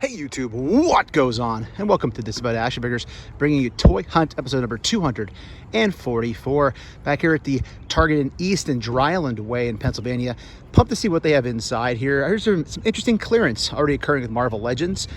Hey YouTube, what goes on? And welcome to Disavowed Action Figures, bringing you Toy Hunt episode number 244. Back here at the Target in East and Dry Island Way in Pennsylvania. Pumped to see what they have inside here. Here's some interesting clearance already occurring with Marvel Legends.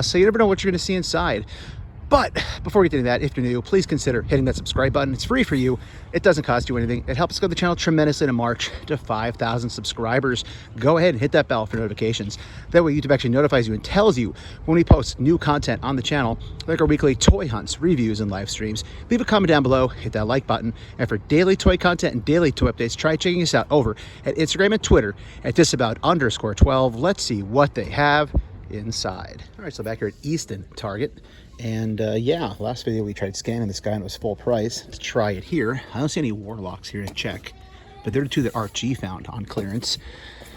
So you never know what you're going to see inside. But before we get into that, if you're new, please consider hitting that subscribe button. It's free for you. It doesn't cost you anything. It helps grow the channel tremendously to march to 5,000 subscribers. Go ahead and hit that bell for notifications. That way YouTube actually notifies you and tells you when we post new content on the channel, like our weekly toy hunts, reviews, and live streams. Leave a comment down below, hit that like button. And for daily toy content and daily toy updates, try checking us out over at Instagram and Twitter at Disavowed_12. Let's see what they have inside. All right, so back here at Easton Target. And yeah, last video we tried scanning this guy and it was full price. Let's try it here. I don't see any Warlocks here to check, but they're the two that RG found on clearance.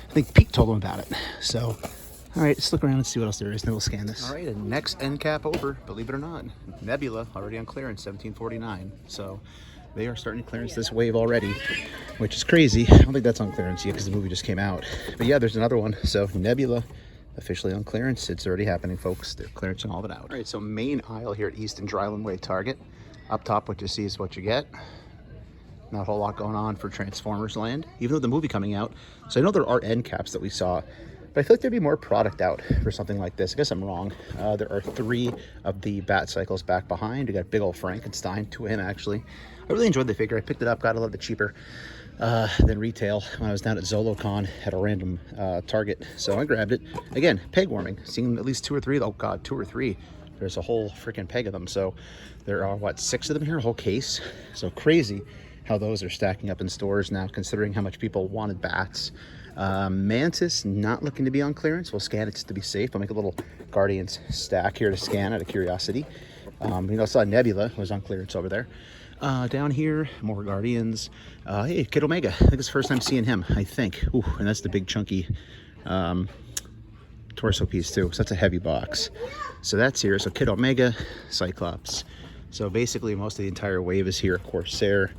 I think Pete told him about it. So, all right, let's look around and see what else there is, and then we'll scan this. All right, and next end cap over, believe it or not. Nebula, already on clearance, $17.49. So they are starting to clearance this wave already, which is crazy. I don't think that's on clearance yet because the movie just came out. But yeah, there's another one. So Nebula, officially on clearance. It's already happening, folks. They're clearancing all of it out. All right, so main aisle here at East and Dry Island Way Target. Up top, what you see is what you get. Not a whole lot going on for Transformers land, even though the movie coming out. So I know there are end caps that we saw, but I feel like there'd be more product out for something like this. I guess I'm wrong. There are 3 of the Bat Cycles back behind. You got big old Frankenstein, 2 of him actually. I really enjoyed the figure. I picked it up, got it a little bit cheaper than retail when I was down at ZoloCon at a random Target. So I grabbed it. Again, peg warming. Seeing at least 2 or 3. Oh God, 2 or 3. There's a whole freaking peg of them. So there are, what, 6 of them here? A whole case. So crazy how those are stacking up in stores now, considering how much people wanted bats. Mantis, not looking to be on clearance. We'll scan it just to be safe. I'll make a little Guardians stack here to scan out of curiosity. You know, I saw Nebula was on clearance over there. Down here, more Guardians. Hey, Kid Omega. I think it's the first time seeing him, I think. Ooh, and that's the big chunky torso piece too. So that's a heavy box. So that's here. So Kid Omega, Cyclops. So basically most of the entire wave is here. Corsair.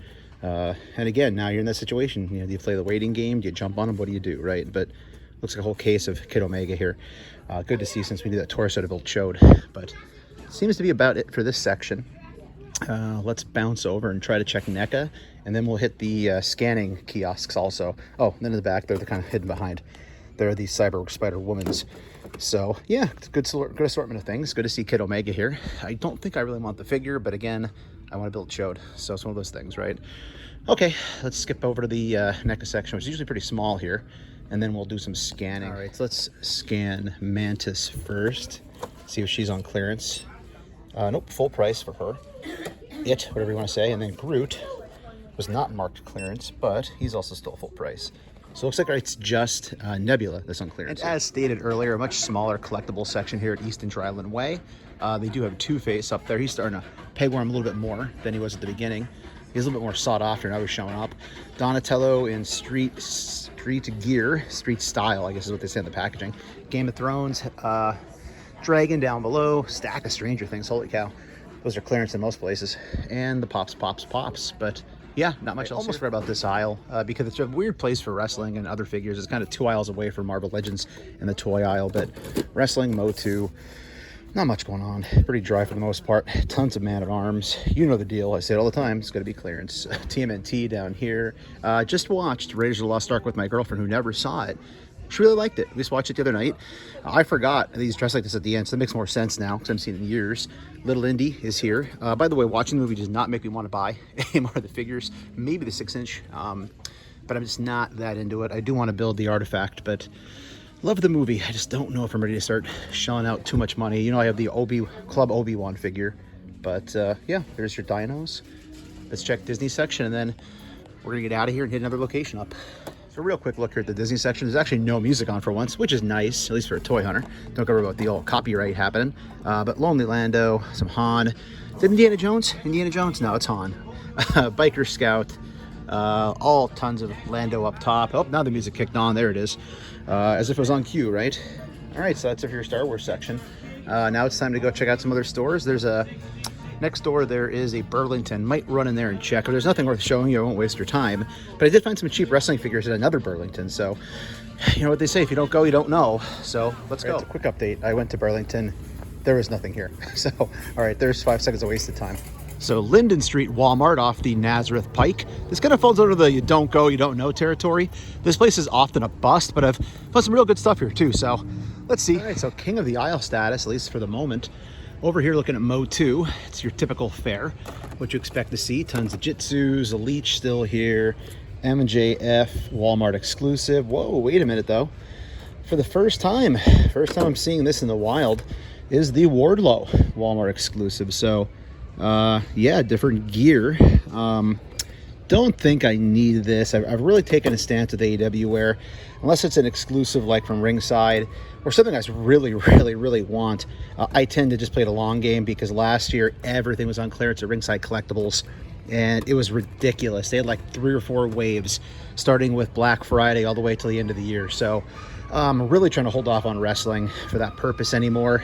And again, now you're in that situation. You know, do you play the waiting game? Do you jump on them? What do you do, right? But looks like a whole case of Kid Omega here. Good to see since we knew that torso to build showed. But seems to be about it for this section. Let's bounce over and try to check NECA, and then we'll hit the scanning kiosks also. Oh, and then in the back, they're kind of hidden behind. There are these Cyber Spider Womans. So yeah, it's a good assortment of things. Good to see Kid Omega here. I don't think I really want the figure, but again, I want to build Chode. So it's one of those things, right? Okay, let's skip over to the NECA section, which is usually pretty small here, and then we'll do some scanning. All right, so let's scan Mantis first. See if she's on clearance. Nope, full price for her. It, whatever you want to say. And then Groot was not marked clearance, but he's also still full price. So it looks like it's just Nebula that's on clearance. And as stated earlier, a much smaller collectible section here at East and Dry Island Way. They do have Two-Face up there. He's starting to peg warm a little bit more than he was at the beginning. He's a little bit more sought after now. He's showing up. Donatello in street gear, street style, I guess is what they say in the packaging. Game of Thrones, Dragon down below, stack of Stranger Things. Holy cow. Those are clearance in most places. And the pops. But yeah, not much else. Almost forgot about this aisle because it's a weird place for wrestling and other figures. It's kind of 2 aisles away from Marvel Legends and the toy aisle. But wrestling, MOTU, not much going on. Pretty dry for the most part. Tons of Man-at-Arms. You know the deal. I say it all the time. It's got to be clearance. TMNT down here. Just watched Raiders of the Lost Ark with my girlfriend who never saw it. She really liked it. We just watched it the other night. I forgot that he's dressed like this at the end, so that makes more sense now because I haven't seen it in years. Little Indy is here. By the way, watching the movie does not make me want to buy any more of the figures. Maybe the 6-inch, but I'm just not that into it. I do want to build the artifact, but love the movie. I just don't know if I'm ready to start shelling out too much money. You know, I have the Club Obi-Wan figure, but yeah, there's your dinos. Let's check Disney section, and then we're going to get out of here and hit another location up. So a real quick look here at the Disney section. There's actually no music on for once, which is nice, at least for a toy hunter. Don't worry about the old copyright happening. But Lonely Lando, some Han. Is it Indiana Jones? Indiana Jones? No, it's Han. Biker Scout. All tons of Lando up top. Oh, now the music kicked on. There it is. As if it was on cue, right? All right, so that's it for your Star Wars section. Now it's time to go check out some other stores. There's a Next door, there is a Burlington. Might run in there and check. If there's nothing worth showing you, I won't waste your time. But I did find some cheap wrestling figures at another Burlington, so you know what they say, if you don't go, you don't know. So let's go. It's a quick update. I went to Burlington. There was nothing here. So, all right, there's 5 seconds of wasted time. So Linden Street Walmart off the Nazareth Pike. This kind of falls under the you don't go, you don't know territory. This place is often a bust, but I've found some real good stuff here too. So let's see. All right, so king of the aisle status, at least for the moment. Over here looking at MOTU, it's your typical fare, what you expect to see. Tons of Jitsus, Elite still here, M&JF, Walmart exclusive. Whoa, wait a minute though. For the first time I'm seeing this in the wild is the Wardlow Walmart exclusive. So yeah, different gear. Don't think I need this. I've really taken a stance with AEW where unless it's an exclusive like from ringside or something I really want, I tend to just play the long game, because last year everything was on clearance at Ringside Collectibles and it was ridiculous. They had like 3 or 4 waves starting with Black Friday all the way till the end of the year. So I'm really trying to hold off on wrestling for that purpose anymore.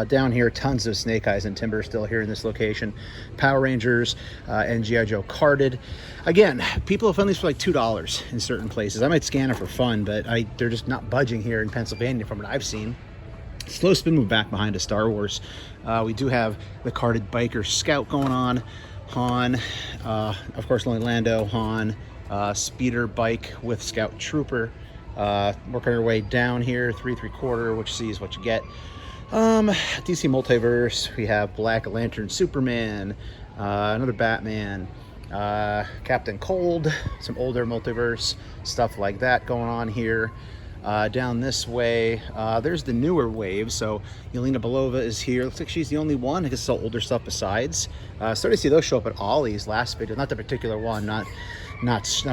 Down here, tons of Snake Eyes and Timber still here in this location. Power Rangers and GI Joe carded. Again, people have found these for like $2 in certain places. I might scan it for fun, but they're just not budging here in Pennsylvania from what I've seen. Slow spin move back behind a Star Wars. We do have the carded Biker Scout going on. Han, of course, Lonely Lando, Han, Speeder Bike with Scout Trooper. Working our way down here, 3 3/4, which sees what you get. DC Multiverse, we have Black Lantern Superman, another Batman, Captain Cold, some older Multiverse stuff like that going on here. Down this way, there's the newer wave. So Yelena Belova is here. Looks like she's the only one. I guess it's all older stuff besides. Started to see those show up at Ollie's last video. Not the particular one, not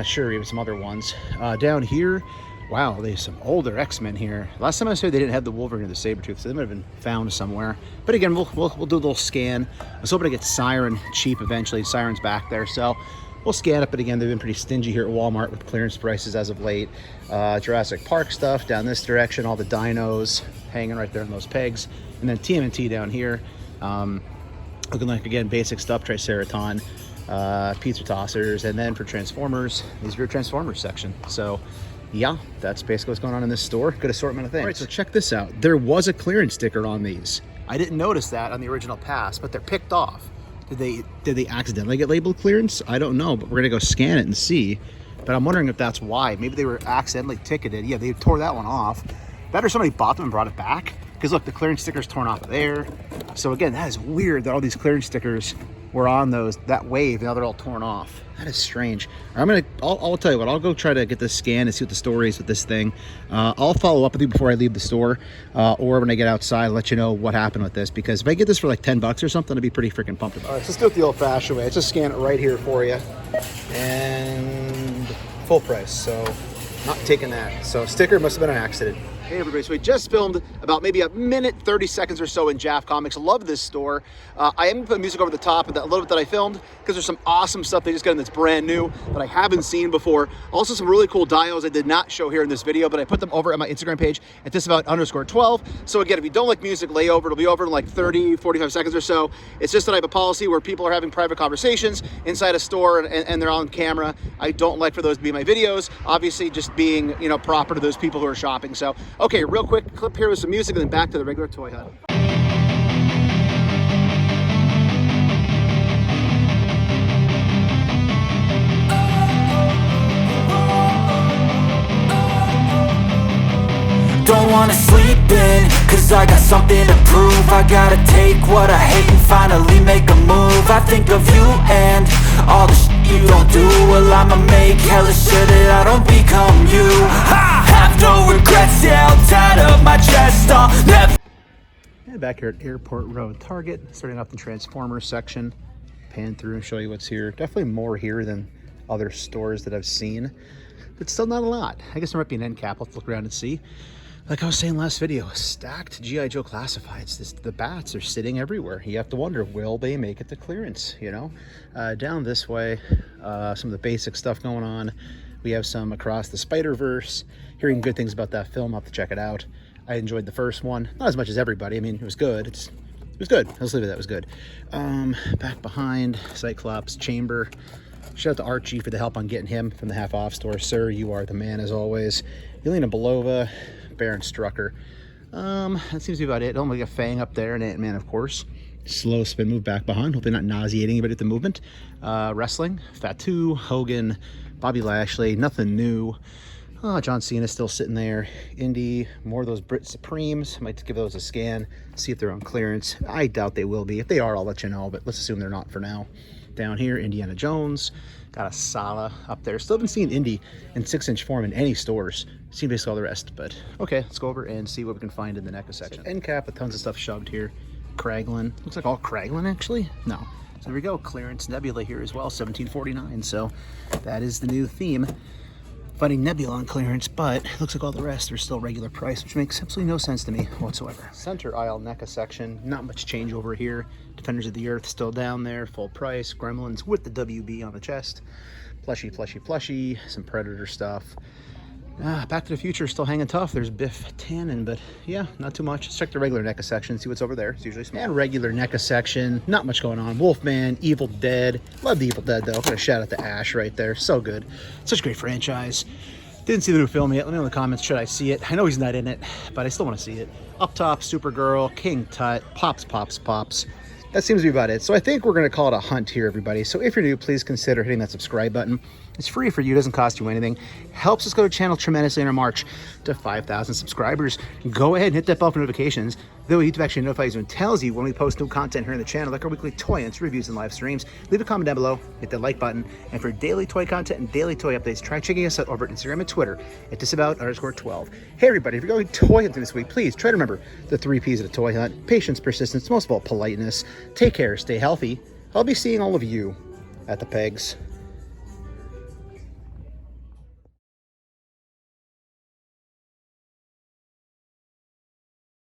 sure, even some other ones. Down here, wow, there's some older X-Men here. Last time I saw they didn't have the Wolverine or the Sabretooth, so they might have been found somewhere. But again, we'll do a little scan. I was hoping to get Siren cheap eventually. Siren's back there, so we'll scan it. But again, they've been pretty stingy here at Walmart with clearance prices as of late. Jurassic Park stuff down this direction, all the dinos hanging right there on those pegs. And then TMNT down here. Looking like, again, basic stuff, Triceraton, pizza tossers. And then for Transformers, these are your Transformers section. So yeah, that's basically what's going on in this store. Good assortment of things. All right, so check this out. There was a clearance sticker on these. I didn't notice that on the original pass, but they're picked off. Did they accidentally get labeled clearance? I don't know, but we're gonna go scan it and see. But I'm wondering if that's why. Maybe they were accidentally ticketed. Yeah, they tore that one off. Better somebody bought them and brought it back. Because look, the clearance sticker's torn off there. So again, that is weird that all these clearance stickers were on that wave. Now they're all torn off. That is strange. I'll tell you what, I'll go try to get this scan and see what the story is with this thing. I'll follow up with you before I leave the store, or when I get outside, let you know what happened with this, because if I get this for like $10 or something, I'd be pretty freaking pumped about it. All right, so let's do it the old fashioned way. Let's just scan it right here for you. And full price, so not taking that. So sticker must have been an accident. Hey everybody, so we just filmed about maybe a minute, 30 seconds or so in Jaff Comics. Love this store. I am putting music over the top of that little bit that I filmed, because there's some awesome stuff they just got in that's brand new that I haven't seen before. Also some really cool dials I did not show here in this video, but I put them over at my Instagram page at Disavowed_12. So again, if you don't like music, lay over. It'll be over in like 30, 45 seconds or so. It's just that I have a policy where people are having private conversations inside a store and they're on camera. I don't like for those to be my videos. Obviously just being, you know, proper to those people who are shopping. So okay, real quick clip here with some music and then back to the regular toy hut. Don't wanna sleep in, cause I got something to prove. I gotta take what I hate and finally make a move. I think of you and all the shit you don't do. Well, I'ma make hella sure that I don't become you. I have no regrets, yeah, I'll tie up my chest. I'll never. And back here at Airport Road Target, starting off the Transformers section. Pan through and show you what's here. Definitely more here than other stores that I've seen, but still not a lot. I guess there might be an end cap. Let's look around and see. Like I was saying last video, stacked GI Joe classifieds. The bats are sitting everywhere. You have to wonder, will they make it to clearance, you know? Down this way, some of the basic stuff going on. We have some Across the Spider-Verse. Hearing good things about that film, I'll have to check it out. I enjoyed the first one. Not as much as everybody. I mean, it was good. It was good. Let's leave it, that was good. Back behind, Cyclops Chamber. Shout out to Archie for the help on getting him from the half off store. Sir, you are the man as always. Yelena Belova, Baron Strucker. That seems to be about it. Oh, we got Fang up there and Ant-Man, of course. Slow spin move back behind. Hopefully not nauseating anybody at the movement. Wrestling, Fatu, Hogan, Bobby Lashley. Nothing new. Oh, John Cena still sitting there. Indy, more of those Brit Supremes. Might give those a scan, see if they're on clearance. I doubt they will be. If they are, I'll let you know, but let's assume they're not for now. Down here, Indiana Jones. Got a Sala up there. Still haven't seen Indy in 6-inch form in any stores. Seen basically all the rest, but okay, let's go over and see what we can find in the NECA section. So, end cap with tons of stuff shoved here. Kraglin. Looks like all Kraglin, actually. No. So there we go. Clearance Nebula here as well, 1749. So that is the new theme. Finding Nebula on clearance, but it looks like all the rest are still regular price, which makes absolutely no sense to me whatsoever. Center aisle NECA section, not much change over here. Defenders of the Earth still down there, full price. Gremlins with the WB on the chest. Plushy, plushy, plushy. Some Predator stuff. Back to the Future still hanging tough. There's Biff Tannen, but yeah, not too much. Let's check the regular NECA section, see what's over there. It's usually small. And regular NECA section, not much going on. Wolfman, Evil Dead. Love the Evil Dead, though. I'm going to shout out to Ash right there. So good. Such a great franchise. Didn't see the new film yet. Let me know in the comments, should I see it? I know he's not in it, but I still want to see it. Up top, Supergirl, King Tut, Pops, Pops, Pops. That seems to be about it. So I think we're going to call it a hunt here, everybody. So if you're new, please consider hitting that subscribe button. It's free for you, doesn't cost you anything. Helps us go to channel tremendously in our march to 5,000 subscribers. Go ahead and hit that bell for notifications. Though YouTube actually notifies you and tells you when we post new content here on the channel, like our weekly toy hunts, reviews, and live streams. Leave a comment down below, hit the like button. And for daily toy content and daily toy updates, try checking us out over at Instagram and Twitter at Disavowed_12. Hey everybody, if you're going toy hunting this week, please try to remember the 3 P's of a toy hunt: patience, persistence, most of all politeness. Take care, stay healthy. I'll be seeing all of you at the pegs.